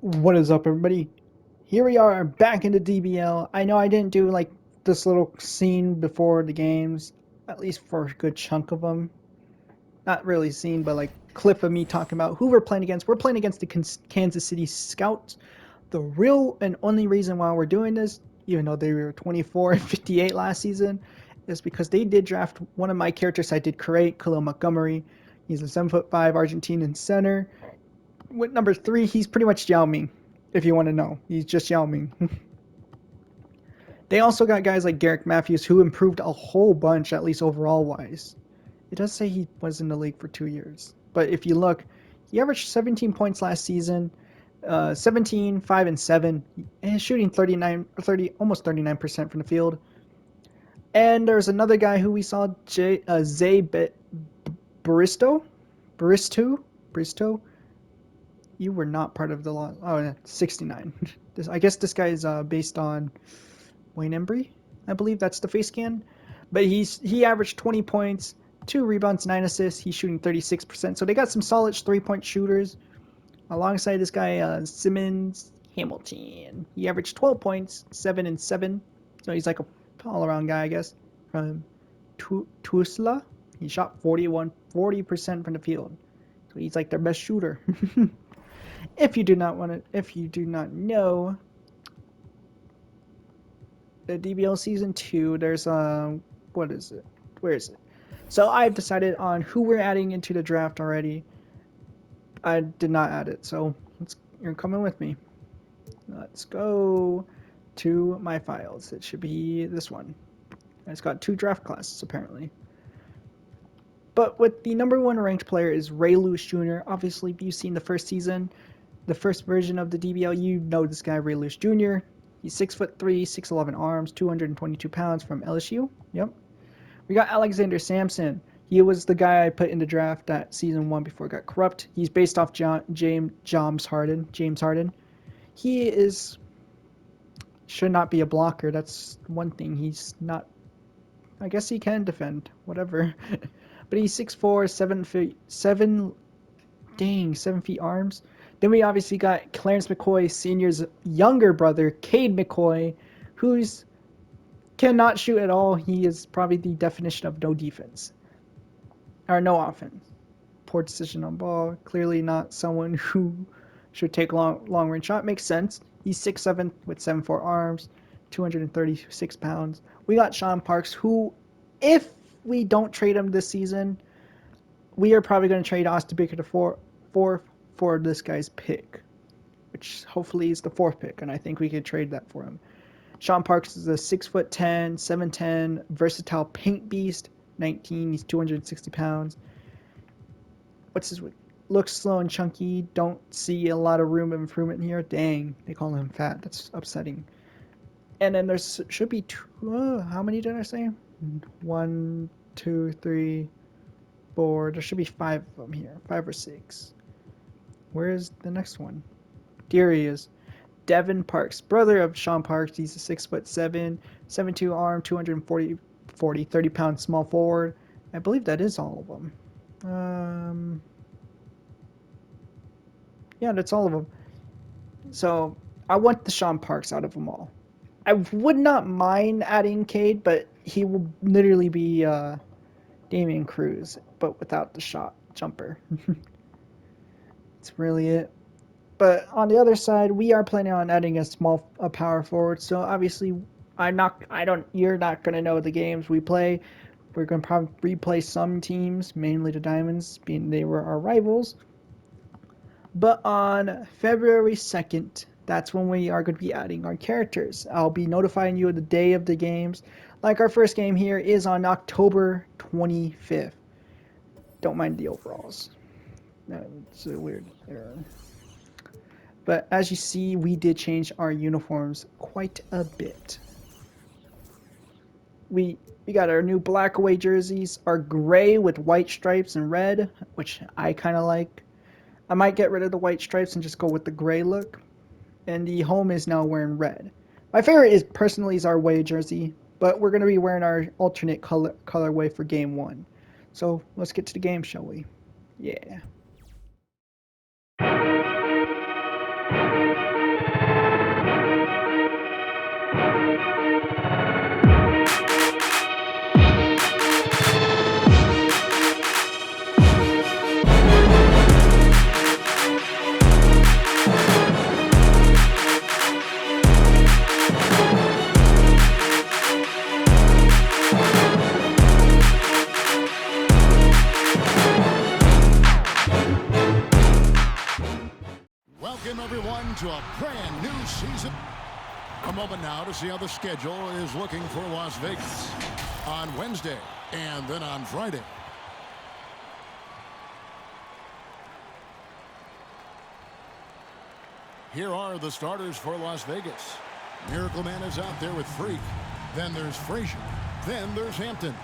What is up, everybody? Here we are back into DBL. I know I didn't do like this little scene before the games, at least for a good chunk of them. Not really scene, but like clip of me talking about who we're playing against. We're playing against the Kansas City Scouts. The real and only reason why we're doing this, even though they were 24 and 58 last season, is because they did draft one of my characters I did create, Khalil Montgomery. He's a 7'5" Argentinian center. With number 3, he's pretty much Yao Ming, if you want to know. He's just Yao Ming. They also got guys like Garrick Matthews, who improved a whole bunch, at least overall wise. It does say he was in the league for 2 years. But if you look, he averaged 17 points last season, 17, 5, and 7, and shooting 30, almost 39% from the field. And there's another guy who we saw, Zay Baristo? Baristo? You were not part of the law. Oh, 69. I guess this guy is based on Wayne Embry. I believe that's the face scan. But he averaged 20 points, 2 rebounds, 9 assists. He's shooting 36%. So they got some solid 3-point shooters. Alongside this guy, Simmons Hamilton. He averaged 12 points, 7 and 7. So he's like a all-around guy, I guess. From Tuzla. He shot 40% from the field. So he's like their best shooter. If you do not know, the DBL Season 2, there's what is it? Where is it? So I've decided on who we're adding into the draft already. I did not add it, so you're coming with me. Let's go to my files. It should be this one. It's got 2 draft classes apparently. But with the number 1 ranked player is Ray Lewis Jr. Obviously, if you've seen the first season, the first version of the DBL, you know this guy, Ray Lewis Jr. He's 6'3", 6'11" arms, 222 pounds from LSU. Yep. We got Alexander Sampson. He was the guy I put in the draft at season 1 before it got corrupt. He's based off James Harden. He should not be a blocker. That's one thing. He's not. I guess he can defend. Whatever. But he's 6'4", 7 feet arms. Then we obviously got Clarence McCoy Sr.'s younger brother, Cade McCoy, who's cannot shoot at all. He is probably the definition of no defense. Or no offense. Poor decision on ball. Clearly not someone who should take a long range shot. Makes sense. He's 6'7" with 7'4" arms, 236 pounds. We got Sean Parks, who, if we don't trade him this season, we are probably going to trade Austin Baker to for this guy's pick, which hopefully is the 4th pick, and I think we could trade that for him. Sean Parks is a 6'10", 7'10", versatile paint beast. 19, he's 260 pounds. Looks slow and chunky. Don't see a lot of room of improvement here. Dang, they call him fat. That's upsetting. And then there's should be 2. How many did I say? 1, 2, 3, 4. There should be 5 of them here. 5 or 6. Where is the next one? Here he is. Devin Parks, brother of Sean Parks. He's a 6'7", 7'2" arm, 30 pound small forward. I believe that is all of them. Yeah, that's all of them. So I want the Sean Parks out of them all. I would not mind adding Cade, but he will literally be Damian Cruz, but without the shot jumper. That's really it. But on the other side, we are planning on adding a power forward. So obviously, you're not gonna know the games we play. We're gonna probably replay some teams, mainly the Diamonds, being they were our rivals. But on February 2nd, that's when we are going to be adding our characters. I'll be notifying you of the day of the games. Like our first game here is on October 25th. Don't mind the overalls. It's a weird error. But as you see, we did change our uniforms quite a bit. We got our new black away jerseys, our gray with white stripes and red, which I kind of like. I might get rid of the white stripes and just go with the gray look. And the home is now wearing red. My favorite is personally is our away jersey, but we're going to be wearing our alternate colorway for game 1. So let's get to the game, shall we? Yeah. a brand new season. A moment now to see how the schedule is looking for Las Vegas on Wednesday and then on Friday. Here are the starters for Las Vegas. Miracle Man is out there with Freak. Then there's Frazier. Then there's Hampton.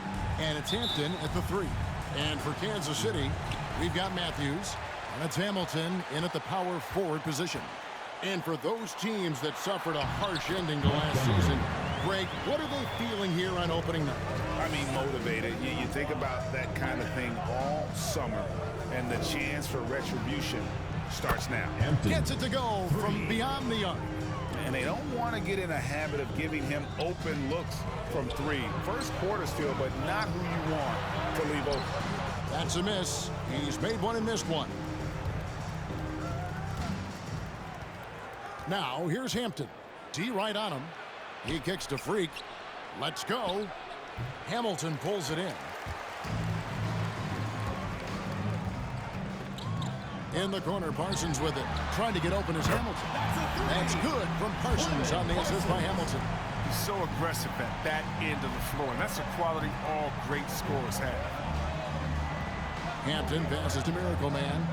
And it's Hampton at the 3. And for Kansas City, we've got Matthews. And it's Hamilton in at the power forward position. And for those teams that suffered a harsh ending to last season, Greg, what are they feeling here on opening night? I mean, motivated. You think about that kind of thing all summer, and the chance for retribution starts now. Gets it to go from beyond the arc. And they don't want to get in a habit of giving him open looks from 3. First quarter still, but not who you want to leave open. That's a miss. He's made one and missed one. Now, here's Hampton. D right on him. He kicks to Freak. Let's go. Hamilton pulls it in. In the corner, Parsons with it. Trying to get open is Hamilton. That's good from Parsons on the assist by Hamilton. He's so aggressive at that end of the floor, and that's a quality all great scorers have. Hampton passes to Miracle Man.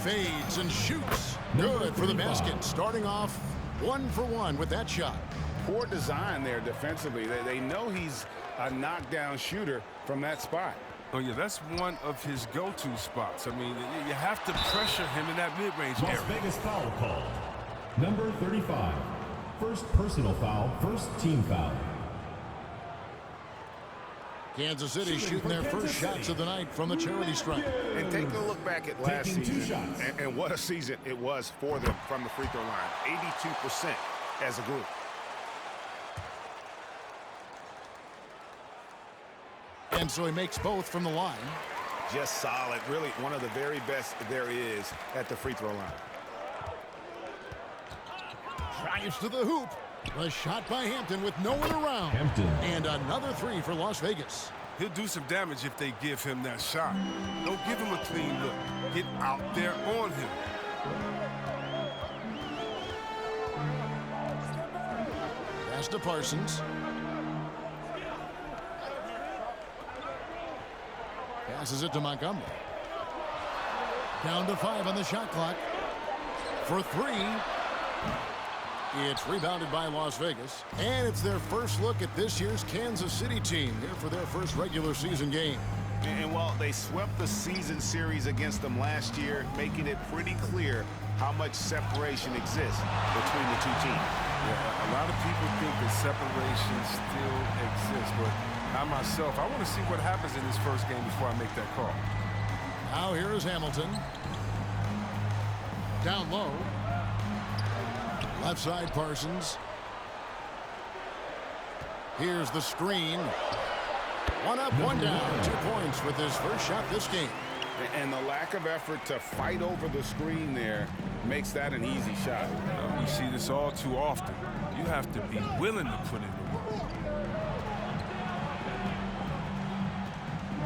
Fades and shoots. Good for the basket. Starting off 1 for 1 with that shot. Poor design there defensively. They know he's a knockdown shooter from that spot. Oh, yeah, that's one of his go-to spots. I mean, you have to pressure him in that mid-range area. Las Vegas foul call. Number 35. First personal foul, first team foul. Kansas City shooting their first shots of the night from the charity stripe. And take a look back at last season, and what a season it was for them from the free throw line. 82% as a group. And so he makes both from the line. Just solid. Really one of the very best there is at the free throw line. Drives to the hoop. A shot by Hampton with no one around. Hampton. And another 3 for Las Vegas. He'll do some damage if they give him that shot. Don't give him a clean look. Get out there on him. Pass to Parsons. Passes it to Montgomery. Down to 5 on the shot clock. For 3. It's rebounded by Las Vegas. And it's their first look at this year's Kansas City team here for their first regular season game. And while they swept the season series against them last year, making it pretty clear how much separation exists between the two teams. Yeah, a lot of people think that separation still exists, but I myself, I want to see what happens in this first game before I make that call. Now here is Hamilton. Down low. Left side, Parsons. Here's the screen. 1 up, 1 down. 2 points with his first shot this game. And the lack of effort to fight over the screen there makes that an easy shot. We see this all too often. You have to be willing to put in the work.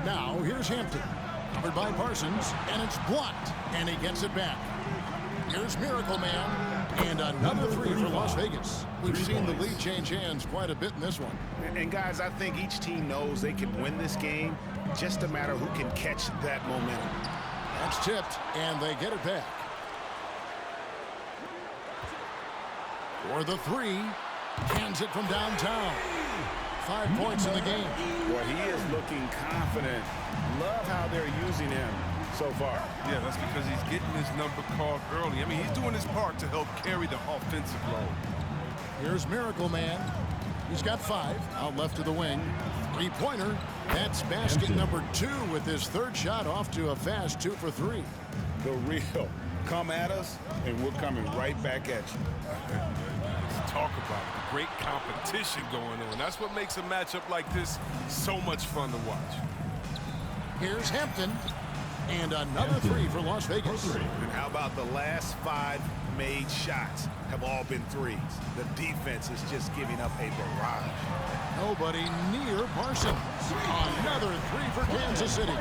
Now, here's Hampton. Covered by Parsons, and it's blocked, and he gets it back. Here's Miracle Man. And another 3 for Las Vegas. We've seen the lead change hands quite a bit in this one. And guys, I think each team knows they can win this game. Just a matter who can catch that momentum. That's tipped, and they get it back. For the 3, hands it from downtown. 5 points in the game. Well, he is looking confident. Love how they're using him so far. Yeah, that's because he's getting his number called early. I mean, he's doing his part to help carry the offensive load. Here's Miracle Man. He's got 5 out left to the wing. 3-pointer. That's basket number 2 with his 3rd shot off to a fast 2 for 3. The real come at us, and we're coming right back at you. Let's talk about it. Great competition going on. That's what makes a matchup like this so much fun to watch. Here's Hampton. And another three for Las Vegas. And how about the last 5 made shots have all been threes? The defense is just giving up a barrage. Nobody near Parsons. Another three for Kansas City.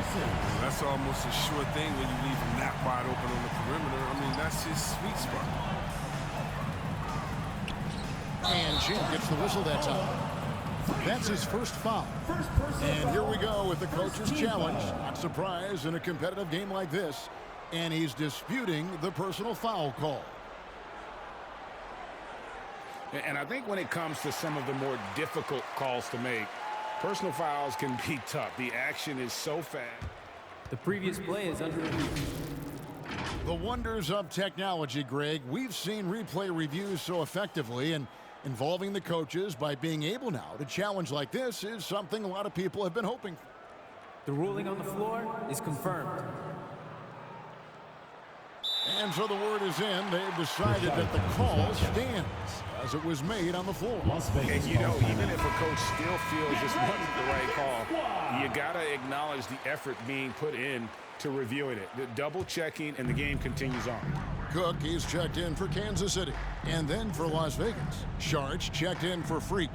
That's almost a sure thing when you leave him that wide open on the perimeter. I mean, that's his sweet spot. And Jim gets the whistle that time. That's his first foul. And here we go with the coach's challenge. Not surprised in a competitive game like this. And he's disputing the personal foul call. And I think when it comes to some of the more difficult calls to make, personal fouls can be tough. The action is so fast. The previous play is under review. The wonders of technology, Greg. We've seen replay reviews so effectively, and involving the coaches by being able now to challenge like this is something a lot of people have been hoping for. The ruling on the floor is confirmed. And so the word is in. They've decided that the call stands as it was made on the floor. And you know, even if a coach still feels this wasn't the right call, you got to acknowledge the effort being put in to reviewing it. The double checking, and the game continues on. Cook, he's checked in for Kansas City. And then for Las Vegas. Sharch checked in for Freak.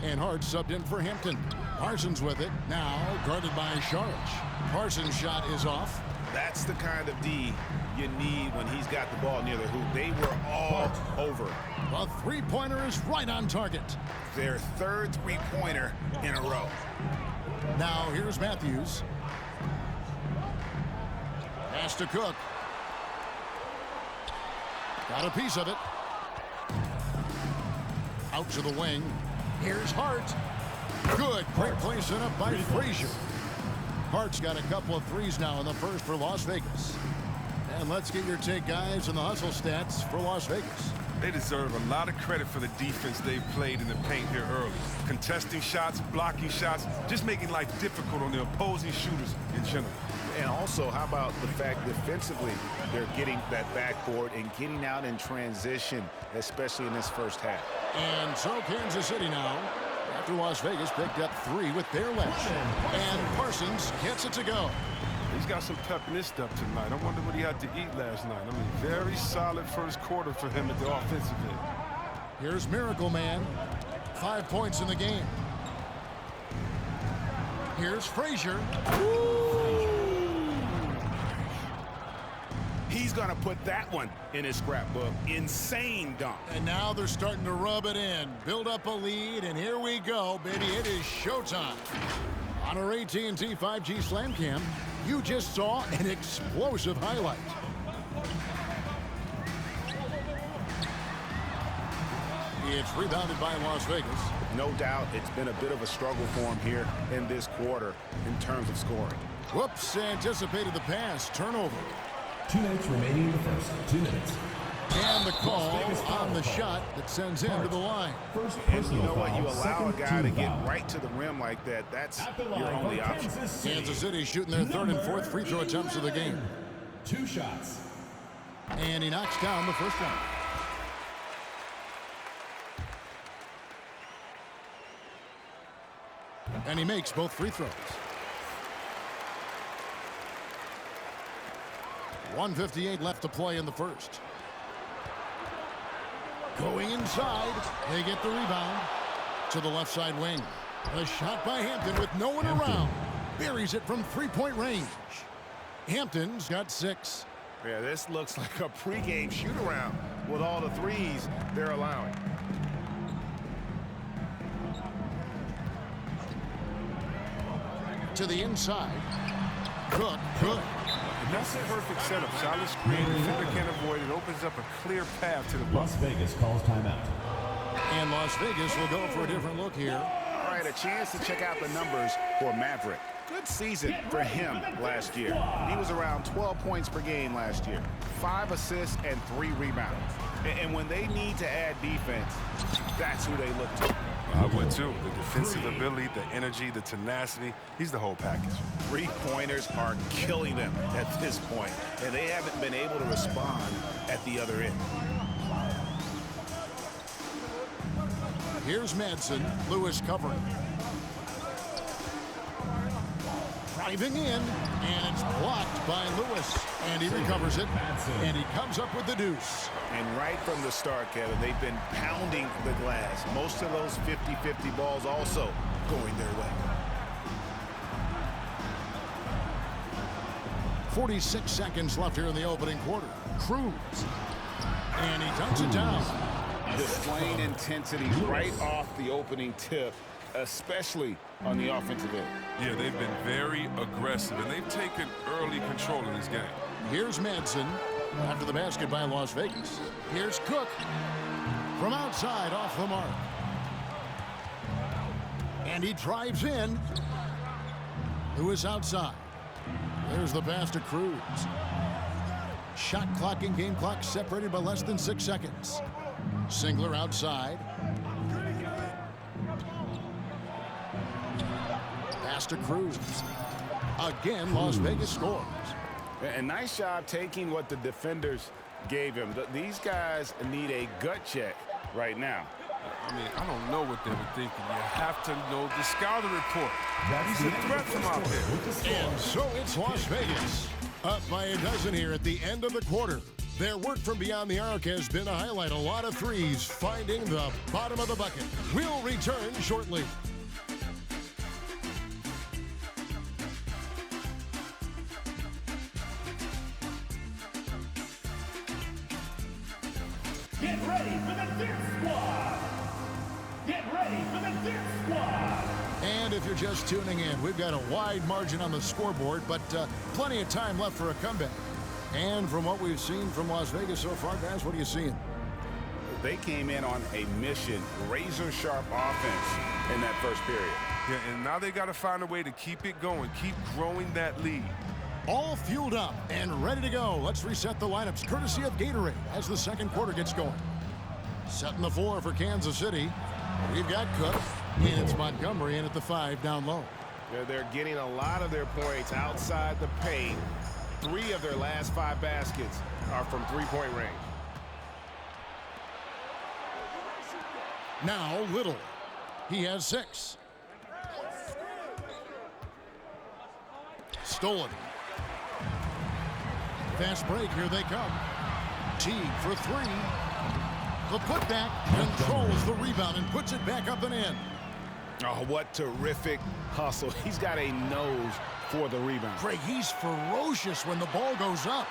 And Hart subbed in for Hampton. Parsons with it. Now guarded by Sharch. Parsons' shot is off. That's the kind of D you need when he's got the ball near the hoop. They were all over. The three-pointer is right on target. Their third three-pointer in a row. Now here's Matthews. Pass to Cook. Got a piece of it. Out to the wing. Here's Hart. Good. Great play set up by Frazier. Hart's got a couple of threes now in the first for Las Vegas. And let's get your take, guys, on the hustle stats for Las Vegas. They deserve a lot of credit for the defense they've played in the paint here early. Contesting shots, blocking shots, just making life difficult on the opposing shooters in general. And also, how about the fact defensively, they're getting that backboard and getting out in transition, especially in this first half. And so Kansas City now, after Las Vegas picked up 3 with their left. And Parsons gets it to go. He's got some pep in his step tonight. I wonder what he had to eat last night. I mean, very solid first quarter for him at the offensive end. Here's Miracle Man. 5 points in the game. Here's Frazier. He's going to put that one in his scrapbook. Insane dunk. And now they're starting to rub it in. Build up a lead, and here we go, baby. It is showtime. On our AT&T 5G Slam Cam, you just saw an explosive highlight. It's rebounded by Las Vegas. No doubt it's been a bit of a struggle for him here in this quarter in terms of scoring. Whoops, anticipated the pass. Turnover. 2 minutes remaining in the first. 2 minutes. And the call on the shot that sends him to the line. First And you personal know what? You foul, allow a second guy to team get foul. right to the rim like that. That's At the your line only for option. Kansas City shooting their third and fourth free throw attempts of the game. 2 shots. And he knocks down the first one. And he makes both free throws. 1:58 left to play in the first. Going inside, they get the rebound to the left side wing. A shot by Hampton with no one around. Buries it from three-point range. Hampton's got 6. Yeah, this looks like a pregame shoot-around with all the threes they're allowing. To the inside. Cook. And that's a perfect setup. Solid screen, defender can't avoid it. Opens up a clear path to the Las bucket. Vegas calls timeout. And Las Vegas will go for a different look here. All right, a chance to check out the numbers for Maverick. Good season for him last year. He was around 12 points per game last year, 5 assists and 3 rebounds. And when they need to add defense, that's who they look to. I would too. The defensive ability, the energy, the tenacity. He's the whole package. 3-pointers are killing them at this point, and they haven't been able to respond at the other end. Here's Madsen. Lewis covering. Driving in, and it's blocked by Lewis. And he recovers it, and he comes up with the deuce. And right from the start, Kevin, they've been pounding the glass. Most of those 50-50 balls also going their way. 46 seconds left here in the opening quarter. Cruz. And he dunks it down. Displaying intensity right off the opening tip, especially on the offensive end. Yeah, they've been very aggressive, and they've taken early control in this game. Here's Madsen after the basket by Las Vegas. Here's Cook from outside off the mark. And he drives in. Lewis outside. There's the pass to Cruz. Shot clock and game clock separated by less than 6 seconds. Singler outside. Pass to Cruz. Again, Las Vegas scores. And nice job taking what the defenders gave him. These guys need a gut check right now. I mean, I don't know what they were thinking. You have to know the scouting report. He's a threat from out there. And so it's Las Vegas. Up by a dozen here at the end of the quarter. Their work from beyond the arc has been a highlight. A lot of threes finding the bottom of the bucket. We'll return shortly. Get ready for the Dip Squad! Get ready for the Dip Squad! And if you're just tuning in, we've got a wide margin on the scoreboard, but plenty of time left for a comeback. And from what we've seen from Las Vegas so far, guys, what are you seeing? They came in on a mission, razor-sharp offense in that first period. Yeah, and now they got to find a way to keep it going, keep growing that lead. All fueled up and ready to go. Let's reset the lineups courtesy of Gatorade as the second quarter gets going. Setting the floor for Kansas City. We've got Cook, and it's Montgomery in at the 5 down low. Yeah, they're getting a lot of their points outside the paint. 3 of their last 5 baskets are from three-point range. Now Little. He has 6. Stolen. Fast break, here they come. Teague for 3. The putback controls the rebound and puts it back up and in. Oh, what terrific hustle. He's got a nose for the rebound. Craig, he's ferocious when the ball goes up.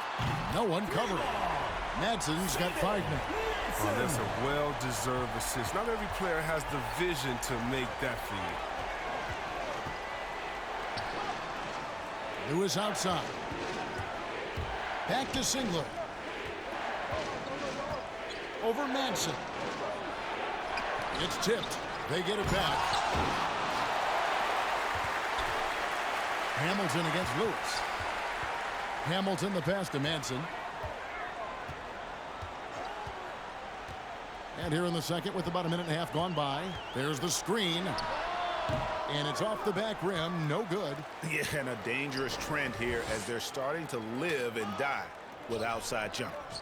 No one covered. Madsen's got 5 now. Oh, that's a well-deserved assist. Not every player has the vision to make that feed. Lewis outside. Back to Singler. Over Madsen. It's tipped. They get it back. Hamilton against Lewis. Hamilton the pass to Madsen. And here in the second with about a minute and a half gone by. There's the screen. And it's off the back rim. No good. Yeah, and a dangerous trend here as they're starting to live and die with outside jumpers.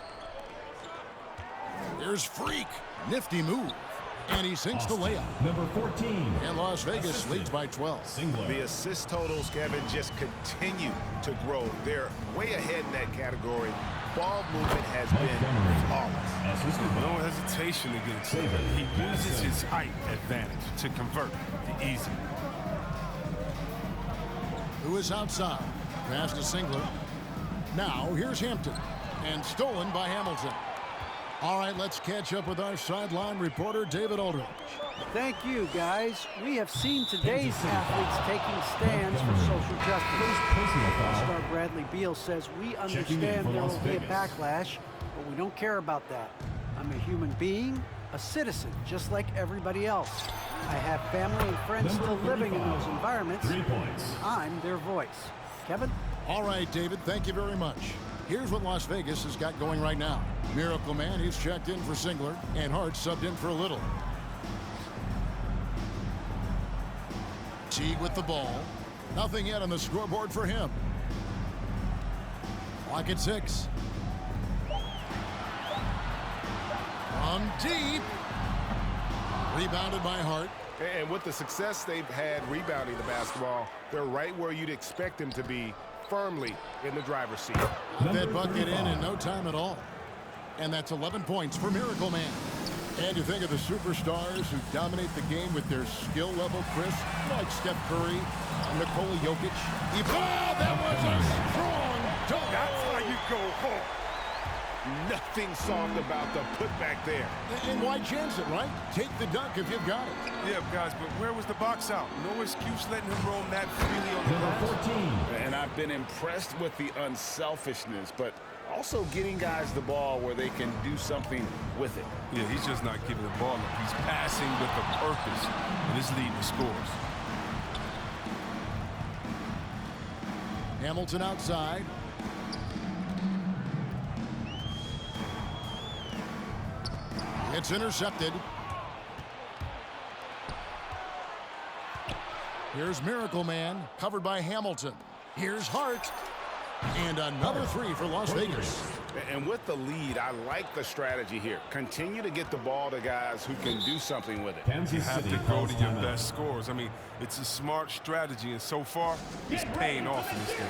Here's Freak. Nifty move. And he sinks the layup. Number 14. And Las Vegas leads by 12. Singler. The assist totals, Kevin, just continue to grow. They're way ahead in that category. Ball movement has been flawless. No hesitation against him. He uses his height advantage to convert the easy. Who is outside? Pass to Singler. Now here's Hampton. And stolen by Hamilton. All right, let's catch up with our sideline reporter, David Aldridge. Thank you, guys. We have seen today's athletes taking stands for social justice. Star Bradley Beal says, we understand there will be a backlash, but we don't care about that. I'm a human being, a citizen, just like everybody else. I have family and friends still living in those environments. 3 points. I'm their voice. Kevin? All right, David, thank you very much. Here's what Las Vegas has got going right now. Miracle Man, he's checked in for Singler, and Hart subbed in for Little. Teague with the ball. Nothing yet on the scoreboard for him. Clock at 6. From deep. Rebounded by Hart. And with the success they've had rebounding the basketball, they're right where you'd expect them to be, firmly in the driver's seat. That bucket in no time at all. And that's 11 points for Miracle Man. And you think of the superstars who dominate the game with their skill level, Chris, like Steph Curry, Nikola Jokic. That was a strong dunk. That's how you go home. Nothing soft about the putback there. And why chance it, right? Take the dunk if you've got it. Yeah, guys, but where was the box out? No excuse letting him roam that freely on the glass. 14. And I've been impressed with the unselfishness, but also getting guys the ball where they can do something with it. Yeah, he's just not giving the ball up. He's passing with a purpose, and it's leading to scores. Hamilton outside. It's intercepted. Here's Miracle Man, covered by Hamilton. Here's Hart. And another three for Las Vegas. And with the lead, I like the strategy here. Continue to get the ball to guys who can do something with it. You have to go to your best scores. I mean, it's a smart strategy, and so far, it's paying off in this game.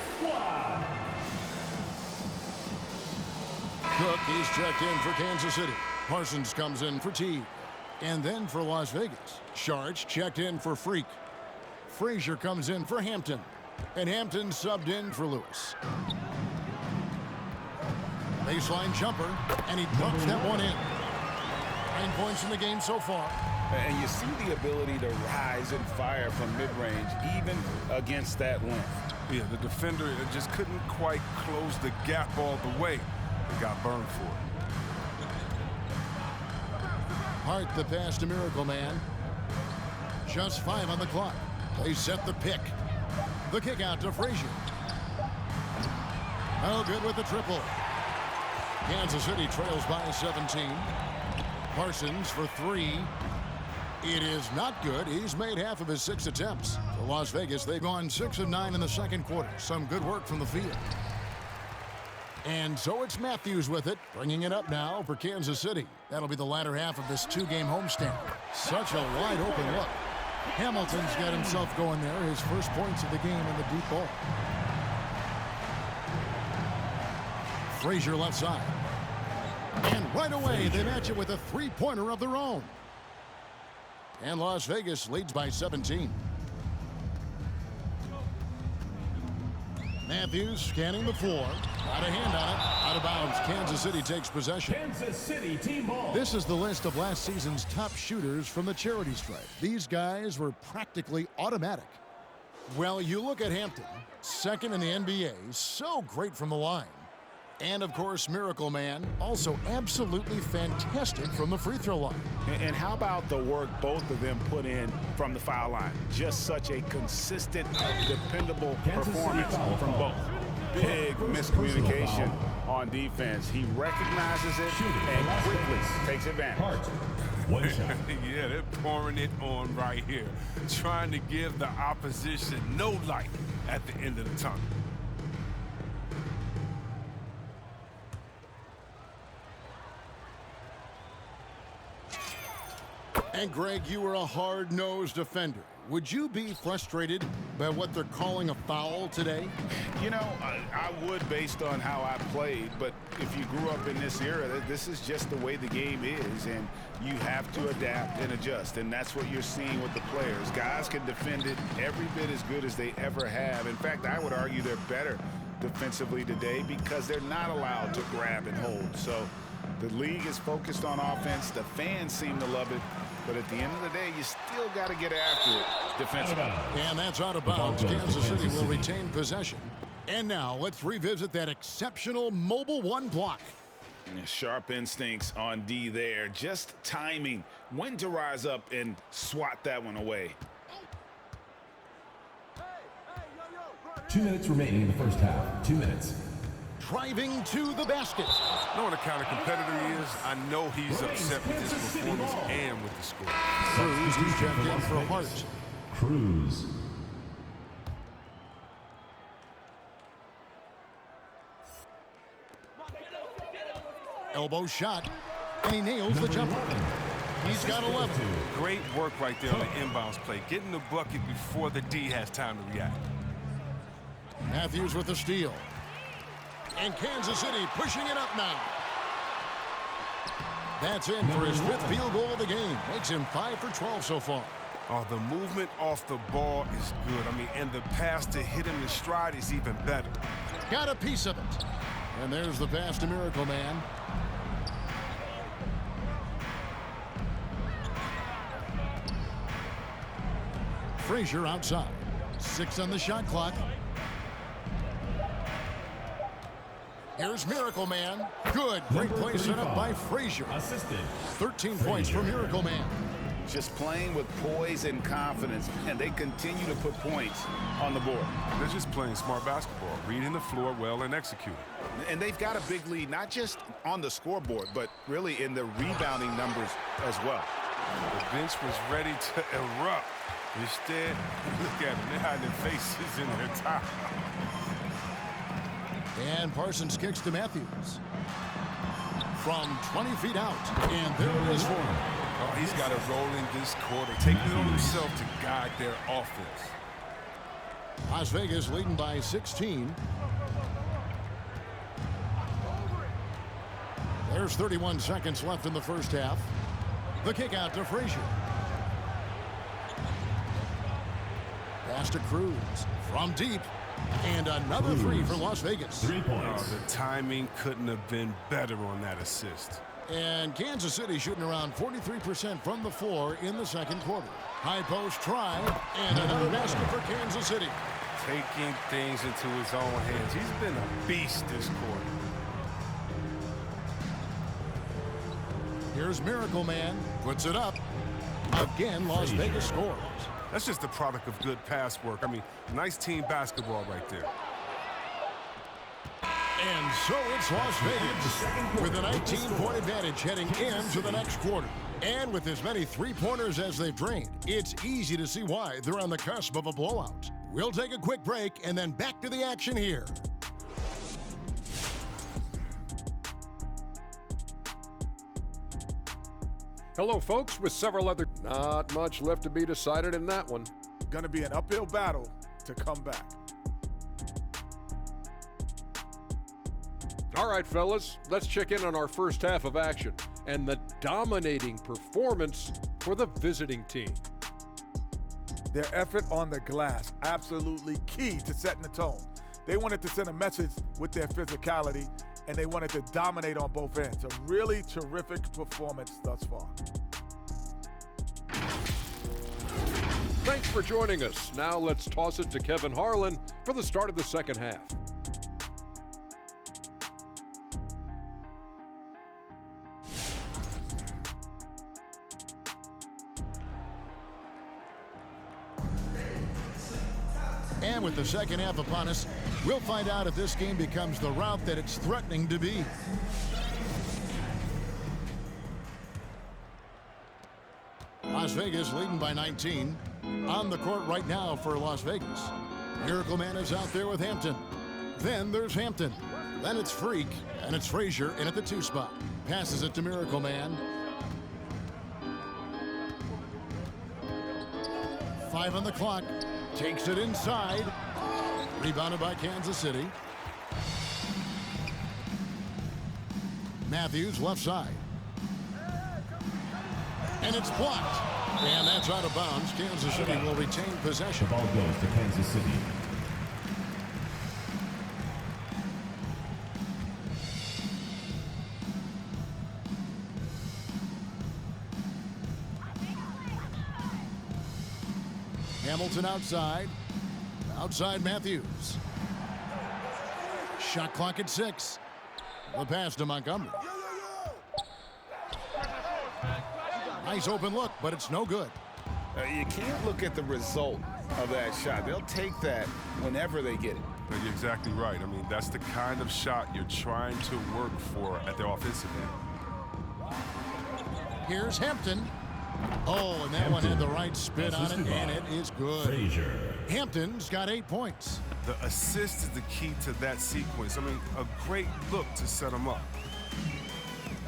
Cook, he's checked in for Kansas City. Parsons comes in for T. And then for Las Vegas, Sharch checked in for Freak. Frazier comes in for Hampton. And Hampton subbed in for Lewis. Baseline jumper, and he dunks that one in. 9 points in the game so far. And you see the ability to rise and fire from mid-range, even against that length. Yeah, the defender just couldn't quite close the gap all the way. He got burned for it. Hart the pass to Miracle Man. Just 5 on the clock. They set the pick. The kick out to Frazier. Oh, good with the triple. Kansas City trails by 17. Parsons for 3. It is not good. He's made half of his 6 attempts. For Las Vegas, they've gone 6 of 9 in the second quarter. Some good work from the field. And so it's Matthews with it, bringing it up now for Kansas City. That'll be the latter half of this 2-game homestand. Such a wide open look. Hamilton's got himself going there, his first points of the game in the deep ball. Frazier left side. And right away, they match it with a three-pointer of their own. And Las Vegas leads by 17. Matthews scanning the floor. Got a hand on it. Out of bounds. Kansas City takes possession. Kansas City team ball. This is the list of last season's top shooters from the charity stripe. These guys were practically automatic. Well, you look at Hampton, second in the NBA, so great from the line. And, of course, Miracle Man, also absolutely fantastic from the free throw line. And how about the work both of them put in from the foul line? Just such a consistent, dependable performance from both. Big miscommunication on defense. He recognizes it and quickly takes advantage. One shot. Yeah, they're pouring it on right here, trying to give the opposition no light at the end of the tunnel. And Greg, you were a hard-nosed defender. Would you be frustrated by what they're calling a foul today? You know, I would based on how I played, but if you grew up in this era, this is just the way the game is, and you have to adapt and adjust, and that's what you're seeing with the players. Guys can defend it every bit as good as they ever have. In fact, I would argue they're better defensively today because they're not allowed to grab and hold. So the league is focused on offense. The fans seem to love it. But at the end of the day, you still got to get after it defensively. And that's out of bounds. Kansas City will retain possession. And now let's revisit that exceptional mobile one block. Sharp instincts on D there. Just timing when to rise up and swat that one away. 2 minutes remaining in the first half. 2 minutes. Driving to the basket. Knowing the kind of competitor he is, I know he's upset with his performance and with the score. Cruz, he's checked in for Hart. Cruz. Elbow shot, and he nails the jumper. He's got 11. Great work right there on the inbounds play. Getting the bucket before the D has time to react. Matthews with the steal. And Kansas City pushing it up now. That's in for his 5th field goal of the game. Makes him 5 for 12 so far. Oh, the movement off the ball is good. I mean, and the pass to hit him in stride is even better. Got a piece of it. And there's the pass to Miracle Man. Frazier outside. 6 on the shot clock. Here's Miracle Man. Good. Great play set up by Frazier. Assisted. 13 points for Miracle Man. Just playing with poise and confidence, and they continue to put points on the board. They're just playing smart basketball, reading the floor well and executing. And they've got a big lead, not just on the scoreboard, but really in the rebounding numbers as well. The bench was ready to erupt. Instead, look at them. They're hiding their faces in their tie. And Parsons kicks to Matthews. From 20 feet out. And there it is for him. Oh, he's got to roll in this quarter, taking it on himself to guide their offense. Las Vegas leading by 16. There's 31 seconds left in the first half. The kick out to Frazier. Pass to Cruz from deep. And another three for Las Vegas. 3 points. Oh, the timing couldn't have been better on that assist. And Kansas City shooting around 43% from the floor in the second quarter. High post try. And another basket for Kansas City. Taking things into his own hands. He's been a beast this quarter. Here's Miracle Man. Puts it up. Again, Las Vegas scores. That's just the product of good pass work. I mean, nice team basketball right there. And so it's Las Vegas with a 19-point advantage heading into the next quarter. And with as many three-pointers as they've drained, it's easy to see why they're on the cusp of a blowout. We'll take a quick break and then back to the action here. Hello, folks, with several other... Not much left to be decided in that one. Going to be an uphill battle to come back. All right, fellas, let's check in on our first half of action and the dominating performance for the visiting team. Their effort on the glass, absolutely key to setting the tone. They wanted to send a message with their physicality, and they wanted to dominate on both ends. A really terrific performance thus far. Thanks for joining us. Now let's toss it to Kevin Harlan for the start of the second half. And with the second half upon us, we'll find out if this game becomes the rout that it's threatening to be. Las Vegas leading by 19. On the court right now for Las Vegas. Miracle Man is out there with Hampton. Then there's Hampton. Then it's Freak, and it's Frazier in at the 2 spot. Passes it to Miracle Man. 5 on the clock. Takes it inside. Rebounded by Kansas City. Matthews left side. And it's blocked. And that's out of bounds. Kansas City will retain possession. The ball goes to Kansas City. Hamilton outside. Outside Matthews. Shot clock at 6. The pass to Montgomery. Nice open look, but it's no good. You can't look at the result of that shot. They'll take that whenever they get it. You're exactly right. I mean, that's the kind of shot you're trying to work for at their offensive end. Here's Hampton. Oh, and that one had the right spin on it, and it is good. Frazier. Hampton's got 8 points. The assist is the key to that sequence. I mean, a great look to set them up.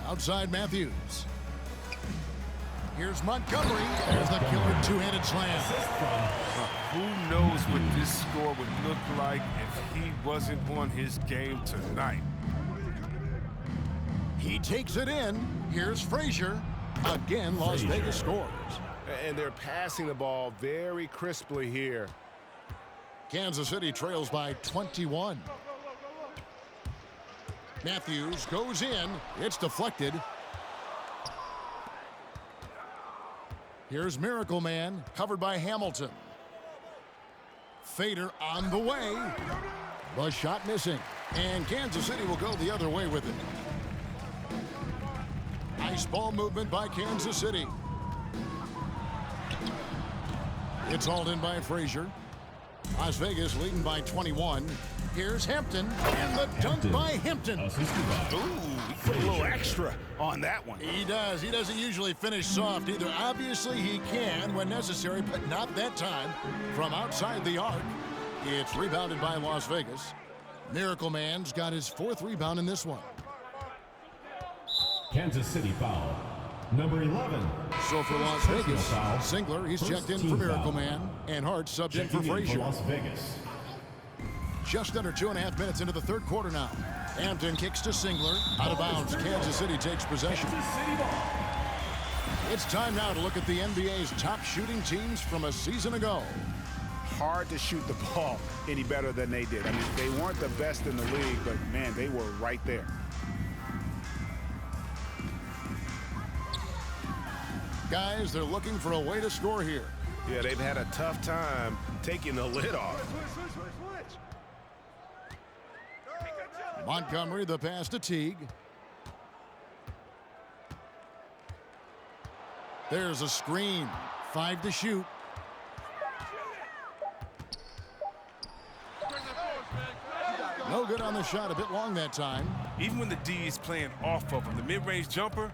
Outside Matthews. Here's Montgomery. There's the killer two-handed slam. Who knows what this score would look like if he wasn't on his game tonight. He takes it in. Here's Frazier. Again, Las Vegas scores. And they're passing the ball very crisply here. Kansas City trails by 21. Matthews goes in. It's deflected. Here's Miracle Man, covered by Hamilton. Fader on the way. The shot missing. And Kansas City will go the other way with it. Nice ball movement by Kansas City. It's hauled in by Frazier. Las Vegas leading by 21. Here's Hampton, and the dunk by Hampton. Ooh, he put a little extra on that one. He does. He doesn't usually finish soft either. Obviously, he can when necessary, but not that time. From outside the arc, it's rebounded by Las Vegas. Miracle Man's got his 4th rebound in this one. Kansas City foul. Number 11. So for Las Vegas, Singler, he's checked in for Miracle Man, and Hart subbed in for Frazier. Las Vegas. Just under 2.5 minutes into the third quarter now. Hampton kicks to Singler. Out of bounds. Kansas City takes possession. It's time now to look at the NBA's top shooting teams from a season ago. Hard to shoot the ball any better than they did. I mean, they weren't the best in the league, but, man, they were right there. Guys, they're looking for a way to score here. Yeah, they've had a tough time taking the lid off. Montgomery, the pass to Teague. There's a screen. 5 to shoot. No good on the shot. A bit long that time. Even when the D is playing off of him, the mid-range jumper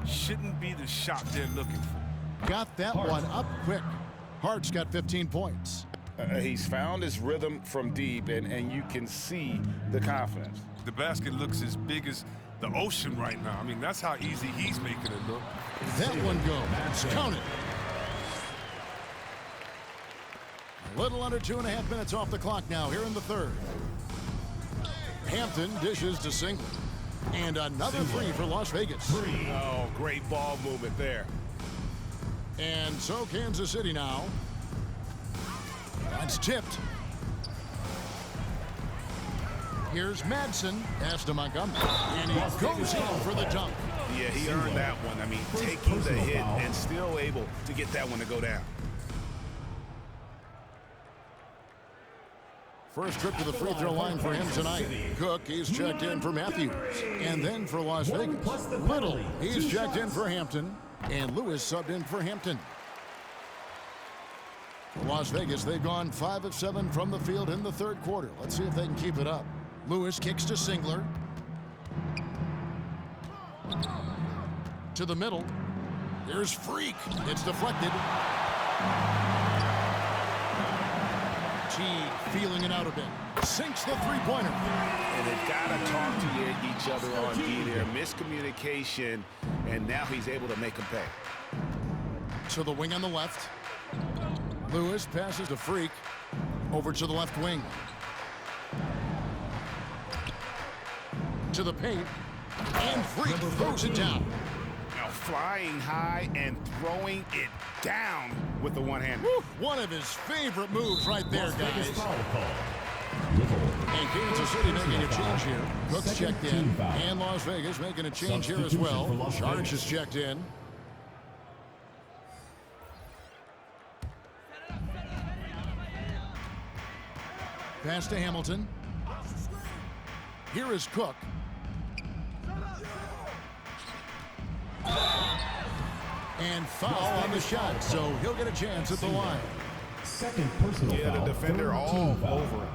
shouldn't be the shot they're looking for. Got that one up quick. Hart's got 15 points. He's found his rhythm from deep, and you can see the confidence. The basket looks as big as the ocean right now. I mean, that's how easy he's making it look. That one goes. Count it. A little under 2.5 minutes off the clock now here in the third. Hampton dishes to Singler. And another three for Las Vegas. Oh, great ball movement there. And so Kansas City now. That's tipped. Here's Madsen. Pass to Montgomery. And he goes in for the dunk. Yeah, he earned that one. I mean, taking the hit and still able to get that one to go down. First trip to the free throw line for him tonight. Cook, he's checked in for Matthews. And then for Las Vegas. Little, he's checked in for Hampton. And Lewis subbed in for Hampton. For Las Vegas, they've gone 5 of 7 from the field in the third quarter. Let's see if they can keep it up. Lewis kicks to Singler. To the middle. Here's Freak. It's deflected. Teague feeling it out a bit. Sinks the three-pointer. And they've got to talk to each other on D there. Miscommunication, and now he's able to make them pay. To the wing on the left. Lewis passes to Freak. Over to the left wing. To the paint. And Freak throws it down. Now flying high and throwing it down with the one hand. One of his favorite moves right there, guys. And Kansas City making a change here. Cook's checked in. And Las Vegas making a change here as well. Sharch is checked in. Pass to Hamilton. Here is Cook. And foul on the shot, so he'll get a chance at the line. Second personal foul. Yeah, the defender all over him.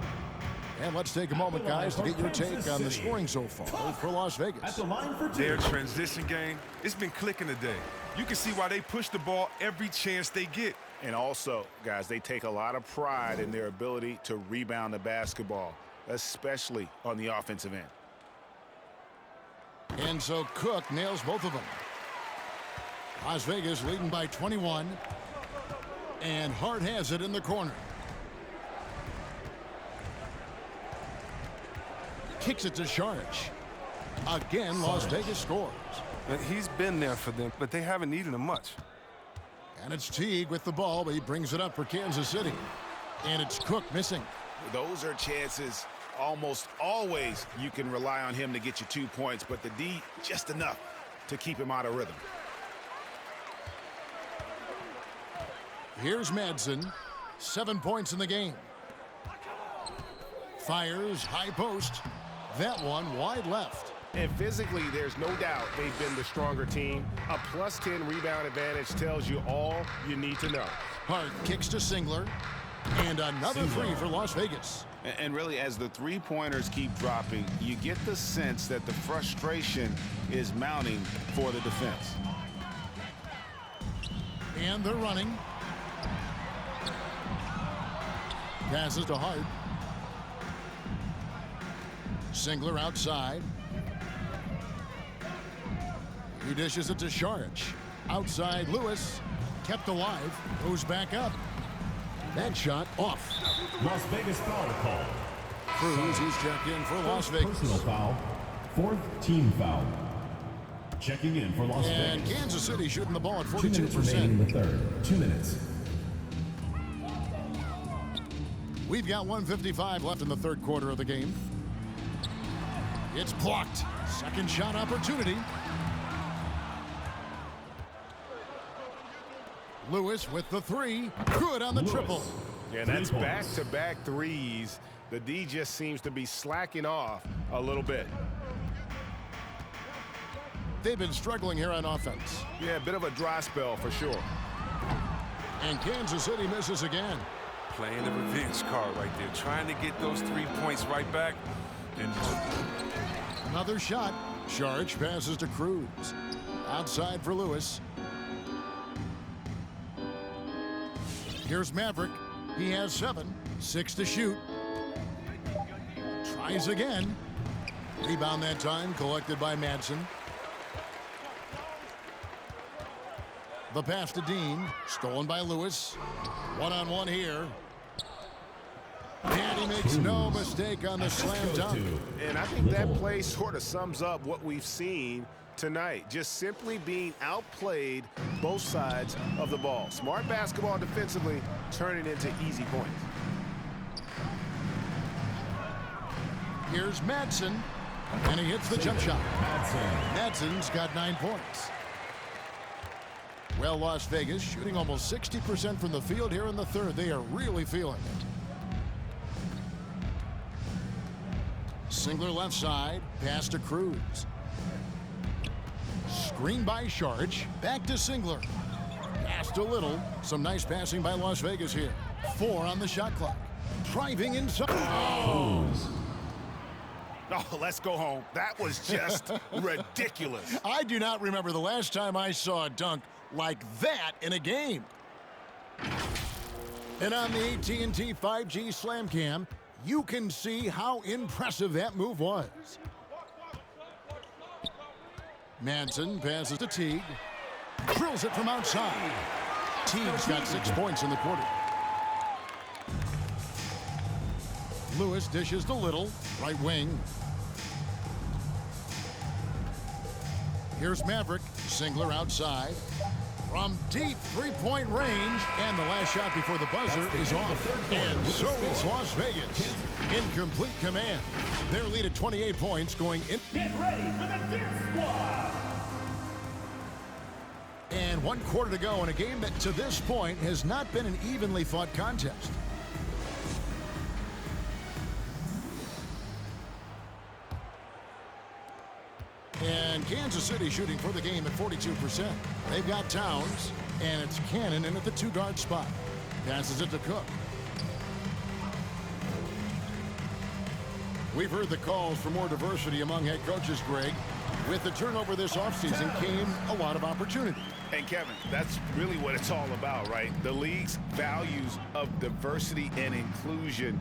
And let's take a moment, guys, to get your take on the scoring so far for Las Vegas. At the line for two. Their transition game, it's been clicking today. You can see why they push the ball every chance they get. And also, guys, they take a lot of pride in their ability to rebound the basketball, especially on the offensive end. And so Cook nails both of them. Las Vegas leading by 21. And Hart has it in the corner. Kicks it to Sharch. Again, Las Vegas scores. He's been there for them, but they haven't needed him much. And it's Teague with the ball, but he brings it up for Kansas City. And it's Cook missing. Those are chances almost always you can rely on him to get you 2 points, but the D just enough to keep him out of rhythm. Here's Madsen, 7 points in the game. Fires, high post. That one wide left. And physically, there's no doubt they've been the stronger team. A +10 rebound advantage tells you all you need to know. Hart kicks to Singler. And another three for Las Vegas. And really, as the three-pointers keep dropping, you get the sense that the frustration is mounting for the defense. And they're running. Passes to Hart. Singler outside. He dishes it to Sharch. Outside Lewis. Kept alive. Goes back up. That shot off. Las Vegas foul call. Cruz, he's checked in for Las Vegas. Personal foul. 4th team foul. Checking in for Las Vegas. And Kansas City shooting the ball at 42%. 2 minutes remaining in the third. 2 minutes. We've got 1:55 left in the third quarter of the game. It's blocked. Second shot opportunity. Lewis with the three. Good on the triple. Yeah, that's back-to-back threes. The D just seems to be slacking off a little bit. They've been struggling here on offense. Yeah, a bit of a dry spell for sure. And Kansas City misses again. Playing the revenge card right there, trying to get those 3 points right back. And another shot. Sharch passes to Cruz. Outside for Lewis. Here's Maverick. He has 7. 6 to shoot. Tries again. Rebound that time collected by Madsen. The pass to Dean. Stolen by Lewis. One-on-one here. And he makes no mistake on the slam dunk. And I think that play sort of sums up what we've seen tonight. Just simply being outplayed both sides of the ball. Smart basketball defensively, turning into easy points. Here's Madsen. And he hits the jump shot. Madsen's got 9 points. Well, Las Vegas shooting almost 60% from the field here in the third. They are really feeling it. Singler left side. Pass to Cruz. Screen by Sharch. Back to Singler. Passed a little. Some nice passing by Las Vegas here. 4 on the shot clock. Driving inside. Oh, let's go home. That was just ridiculous. I do not remember the last time I saw a dunk like that in a game. And on the AT&T 5G Slam Cam, you can see how impressive that move was. Madsen passes to Teague. Drills it from outside. Teague's got 6 points in the quarter. Lewis dishes to Little, right wing. Here's Maverick. Singler outside. From deep three-point range. And the last shot before the buzzer is off. And so is Las Vegas in complete command. Their lead at 28 points going in. Get ready for the Dip Squad. And 1 quarter to go in a game that to this point has not been an evenly fought contest. And Kansas City shooting for the game at 42%. They've got Towns, and it's Cannon in at the 2-guard spot. Passes it to Cook. We've heard the calls for more diversity among head coaches, Greg. With the turnover this offseason came a lot of opportunity. And Kevin, that's really what it's all about, right? The league's values of diversity and inclusion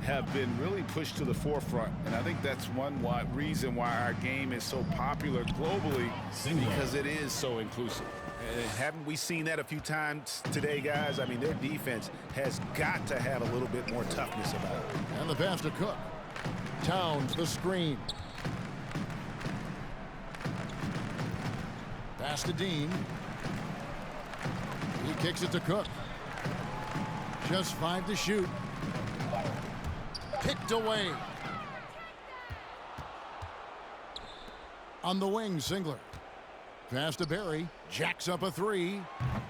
have been really pushed to the forefront, and I think that's one reason why our game is so popular globally, because it is so inclusive. And haven't we seen that a few times today, guys? I mean, their defense has got to have a little bit more toughness about it. And the pass to Cook. Towns the screen. Pass to Dean. He kicks it to Cook. Just 5 to shoot. Picked away. On the wing, Singler. Pass to Barry. Jacks up a 3.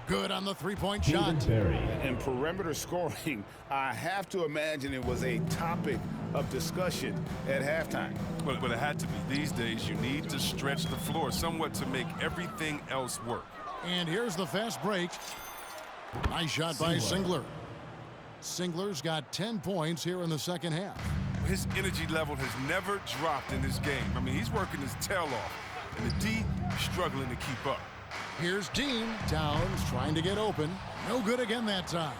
Good on the three-point shot. And perimeter scoring, I have to imagine it was a topic of discussion at halftime. Well, it had to be. These days, you need to stretch the floor somewhat to make everything else work. And here's the fast break. Nice shot by Singler. Singler's got 10 points here in the second half. His energy level has never dropped in this game. I mean, he's working his tail off, and the D struggling to keep up. Here's Dean. Towns trying to get open. No good again that time.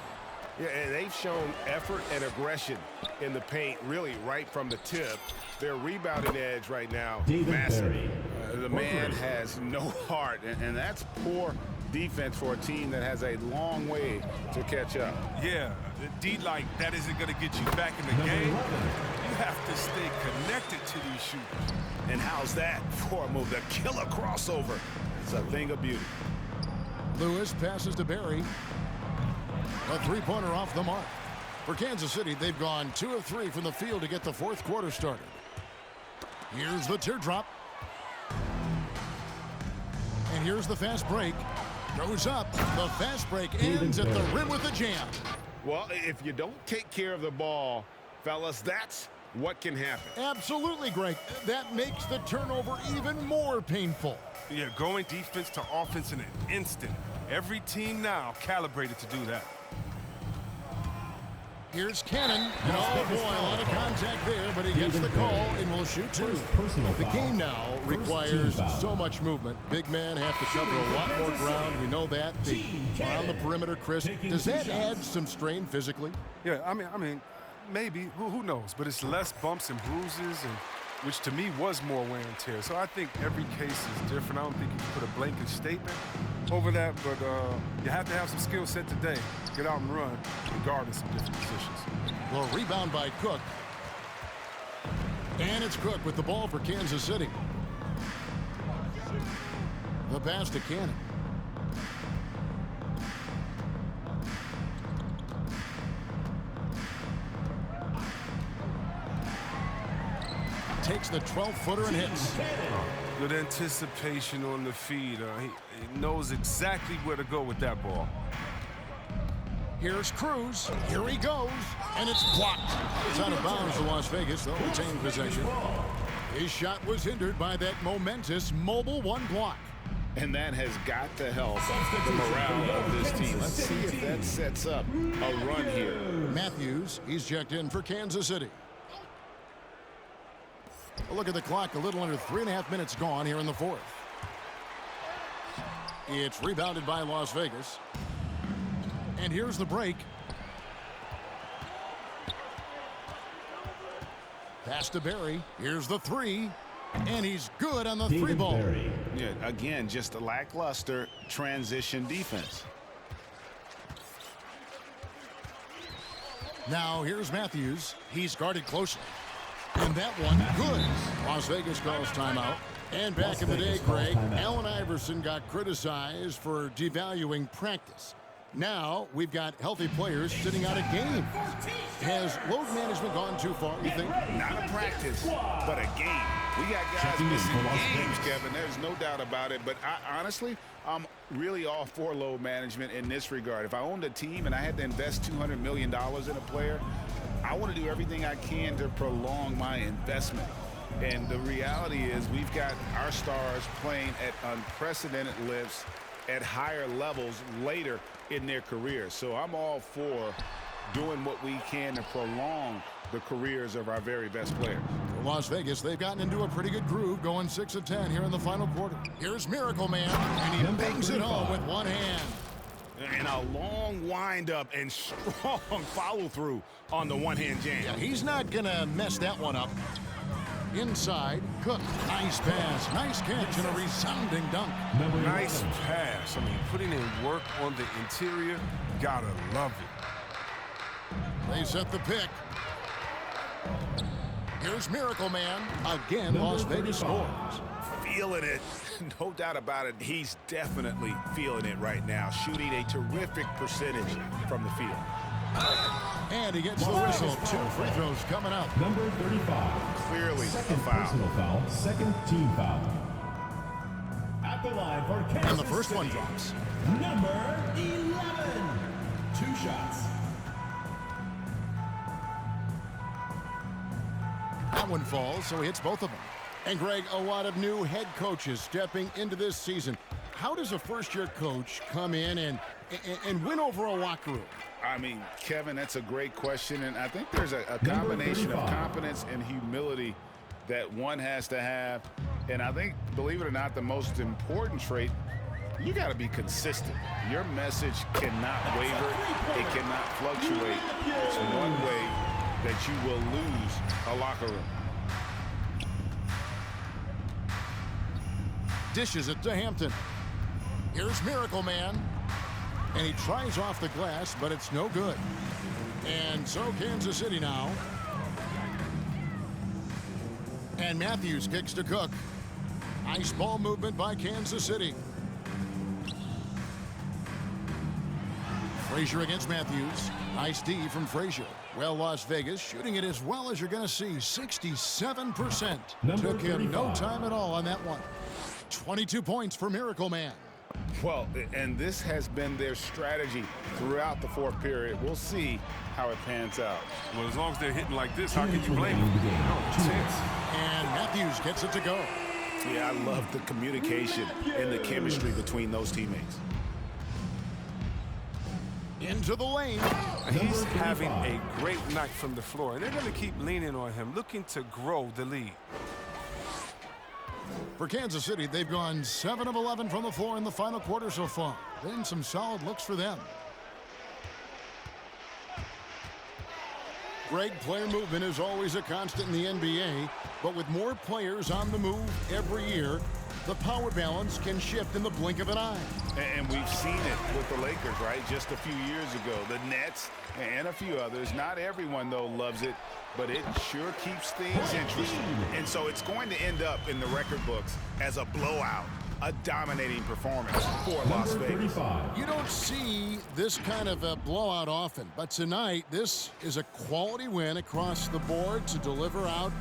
Yeah, and they've shown effort and aggression in the paint, really right from the tip. Their rebounding edge right now, massive. The man has no heart, and that's poor defense for a team that has a long way to catch up. Yeah, D like that isn't going to get you back in the game. You have to stay connected to these shooters. And how's that for a move? The killer crossover. It's a thing of beauty. Lewis passes to Barry. A three-pointer off the mark. For Kansas City, they've gone 2 of 3 from the field to get the fourth quarter started. Here's the teardrop. And here's the fast break. Goes up. The fast break ends at the rim with a jam. Well, if you don't take care of the ball, fellas, that's what can happen. Absolutely, Greg. That makes the turnover even more painful. Yeah, going defense to offense in an instant. Every team now calibrated to do that. Here's Cannon. And oh boy, a lot of contact there, but he gets the call and will shoot 2. The game now requires so much movement. Big men have to cover a lot more ground. We know that. On the perimeter, Chris. Does that add some strain physically? Yeah, I mean, maybe. Who knows? But it's less bumps and bruises, and which to me was more wear and tear. So I think every case is different. I don't think you can put a blanket statement over that, but you have to have some skill set today to get out and run, regardless of different positions. Well, rebound by Cook. And it's Cook with the ball for Kansas City. The pass to Cannon. Takes the 12-footer and hits. Good anticipation on the feed. He knows exactly where to go with that ball. Here's Cruz. Here he goes. And it's blocked. It's out of bounds to Las Vegas. They'll retain possession. His shot was hindered by that momentous mobile 1 block. And that has got to help the morale of this team. Let's see if that sets up a run here. Matthews, he's checked in for Kansas City. A look at the clock, a little under 3.5 minutes gone here in the fourth. It's rebounded by Las Vegas. And here's the break. Pass to Barry. Here's the 3. And he's good on the 3-ball. Yeah, again, just a lackluster transition defense. Now here's Matthews. He's guarded closely. And that one, good. Las Vegas calls timeout. And back in the day, Greg, Allen Iverson got criticized for devaluing practice. Now we've got healthy players sitting out of games. Has load management gone too far, you think? Not a practice, but a game. We got guys missing games, Kevin. There's no doubt about it. But honestly, I'm really all for load management in this regard. If I owned a team and I had to invest $200 million in a player, I want to do everything I can to prolong my investment. And the reality is we've got our stars playing at unprecedented lifts at higher levels later in their careers. So I'm all for doing what we can to prolong the careers of our very best players. For Las Vegas, they've gotten into a pretty good groove, going 6 of 10 here in the final quarter. Here's Miracle Man, and he bangs it home with one hand. And a long windup and strong follow-through on the one-hand jam. Yeah, he's not going to mess that one up. Inside, Cook. Nice pass, nice catch, and a resounding dunk. Nice pass. I mean, putting in work on the interior, gotta love it. They set the pick. Here's Miracle Man. Again, Las Vegas scores. Feeling it. No doubt about it. He's definitely feeling it right now. Shooting a terrific percentage from the field. And he gets the whistle. 2 free throws coming up. Number 35. Clearly Second a foul. personal foul. Second team foul. At the line for Kansas And the first City. one drops. Number 11. 2 shots. That one falls, so he hits both of them. And Greg, a lot of new head coaches stepping into this season. How does a first-year coach come in and win over a locker room? I mean, Kevin, that's a great question, and I think there's a combination of confidence and humility that one has to have. And I think, believe it or not, the most important trait, you got to be consistent. Your message cannot waver. It cannot fluctuate. It's one way that you will lose a locker room. Dishes it to Hampton. Here's Miracle Man. And he tries off the glass, but it's no good. And so Kansas City now. And Matthews kicks to Cook. Nice ball movement by Kansas City. Frazier against Matthews. Nice D from Frazier. Well, Las Vegas shooting it as well as you're going to see. 67%. Took him no time at all on that one. 22 points for Miracle Man. Well, and this has been their strategy throughout the fourth period. We'll see how it pans out. Well, as long as they're hitting like this, how can you blame them? And Matthews gets it to go. Yeah, I love the communication and the chemistry between those teammates. Into the lane. He's having a great night from the floor, and they're going to keep leaning on him, looking to grow the lead. For Kansas City, they've gone 7 of 11 from the floor in the final quarter so far. Been some solid looks for them. Greg, player movement is always a constant in the NBA, but with more players on the move every year, the power balance can shift in the blink of an eye. And we've seen it with the Lakers, right? Just a few years ago. The Nets and a few others. Not everyone, though, loves it, but it sure keeps things interesting. And so it's going to end up in the record books as a blowout, a dominating performance for Las Vegas. You don't see this kind of a blowout often, but tonight this is a quality win across the board to deliver out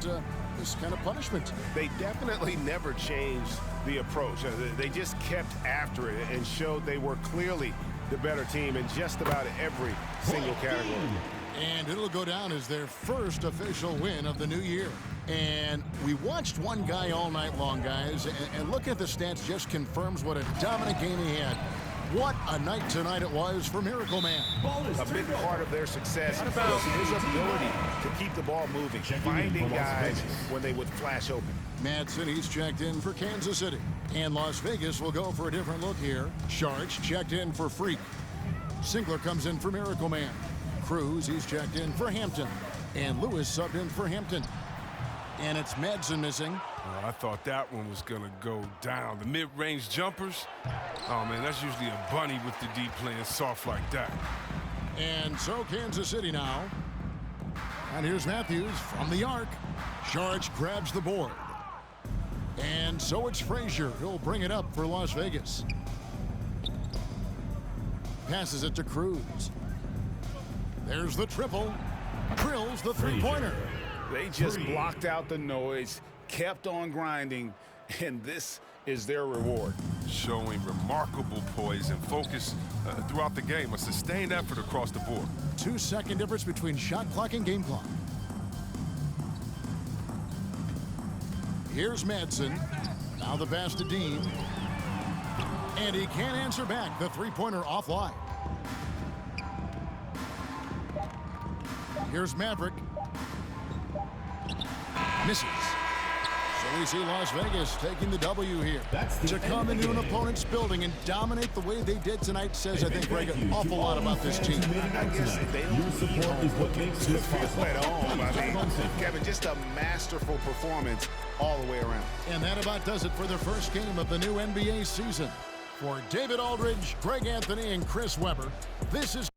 this kind of punishment. They definitely never changed the approach. They just kept after it and showed they were clearly the better team in just about every single category. And it'll go down as their first official win of the new year. And we watched one guy all night long, guys, and look at the stats just confirms what a dominant game he had. What a night tonight it was for Miracle Man. A big part of their success was his ability to keep the ball moving, finding guys when they would flash open. Madsen, he's checked in for Kansas City. And Las Vegas will go for a different look here. Sharch checked in for Freak. Singler comes in for Miracle Man. Cruz, he's checked in for Hampton. And Lewis subbed in for Hampton. And it's Madsen missing. Oh, I thought that one was going to go down. The mid-range jumpers, oh, man, that's usually a bunny with the D playing soft like that. And so Kansas City now. And here's Matthews from the arc. Sharch grabs the board. And so it's Frazier. He'll bring it up for Las Vegas. Passes it to Cruz. There's the triple. Drills the three-pointer. They just blocked out the noise, kept on grinding, and this is their reward. Showing remarkable poise and focus throughout the game. A sustained effort across the board. 2-second difference between shot clock and game clock. Here's Madsen. Now the pass to Dean. And he can't answer back. The three-pointer offline. Here's Maverick. Misses. So We see Las Vegas taking the W here. To come into an opponent's building and dominate the way they did tonight says, I think, Greg, an awful lot about this team. I guess they don't need home cooking to feel at home. I mean, Kevin, just a masterful performance all the way around. And that about does it for the first game of the new NBA season. For David Aldridge, Greg Anthony, and Chris Webber, this is